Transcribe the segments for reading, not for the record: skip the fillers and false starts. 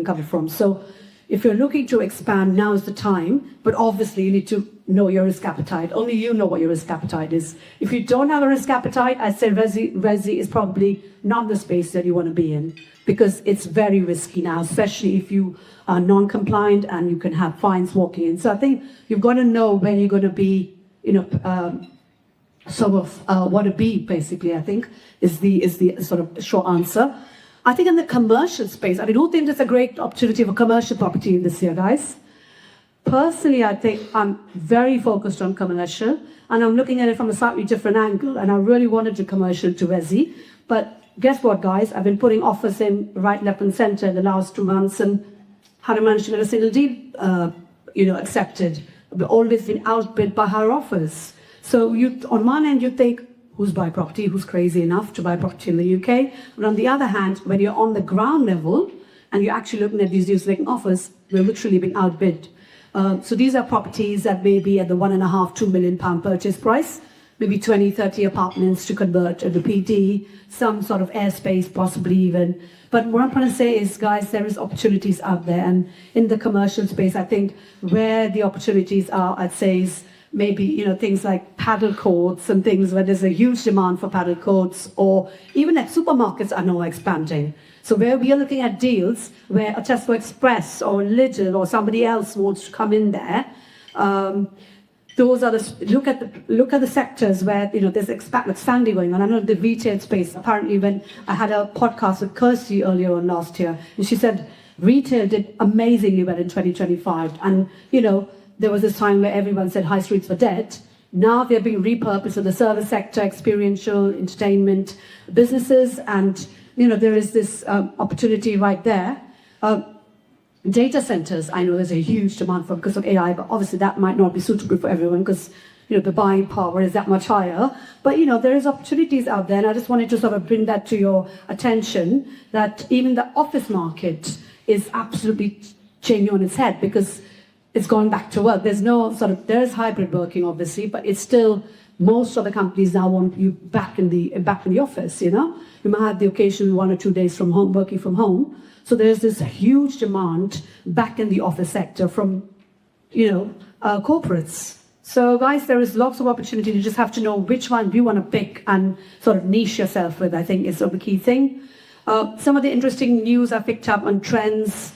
can cover from. So if you're looking to expand, now is the time, but obviously you need to know your risk appetite. Only you know what your risk appetite is. If you don't have a risk appetite, I'd say resi is probably not the space that you want to be in, because it's very risky now, especially if you are non-compliant and you can have fines walking in. So I think you've got to know where you're going to be, what to be, basically, I think, is the sort of short answer. I think in the commercial space, I do think there's a great opportunity for commercial property this year, guys. Personally, I think I'm very focused on commercial, and I'm looking at it from a slightly different angle, and I really wanted to commercial to resi. But guess what, guys? I've been putting offers in right, left, and center in the last 2 months, and haven't managed to get a single deal, accepted. We've always been outbid by higher offers. So on one end, you think, who's buying property? Who's crazy enough to buy property in the UK? But on the other hand, when you're on the ground level and you're actually looking at these deals making offers, we're literally being outbid. So these are properties that may be at the £1.5–2 million purchase price, maybe 20, 30 apartments to convert at the PD, some sort of airspace, possibly even. But what I'm trying to say is, guys, there is opportunities out there. And in the commercial space, I think where the opportunities are, I'd say, is maybe, things like paddle courts and things where there's a huge demand for paddle courts, or even at supermarkets are now expanding. So where we are looking at deals where a Tesco Express or Lidl or somebody else wants to come in there, those are look at the sectors where there's expanding going on. I know the retail space. Apparently, when I had a podcast with Kirsty earlier on last year, and she said retail did amazingly well in 2025, and there was this time where everyone said high streets were dead. Now they're being repurposed in the service sector, experiential, entertainment, businesses, and there is this opportunity right there. Data centers, I know there's a huge demand for because of AI, but obviously that might not be suitable for everyone because the buying power is that much higher. But there is opportunities out there, and I just wanted to sort of bring that to your attention, that even the office market is absolutely changing on its head, because it's gone back to work. There's hybrid working, obviously, but it's still, most of the companies now want you back in the office. You might have the occasion 1 or 2 days from home, working from home. So there's this huge demand back in the office sector from, corporates. So guys, there is lots of opportunity. You just have to know which one you want to pick and sort of niche yourself with, I think, is sort of the key thing. Some of the interesting news I picked up on trends.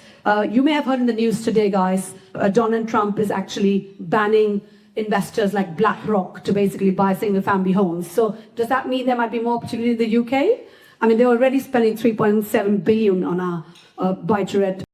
You may have heard in the news today, guys, Donald Trump is actually banning investors like BlackRock to basically buy single-family homes. So does that mean there might be more opportunity in the UK? I mean, they're already spending 3.7 billion on our buy-to-rent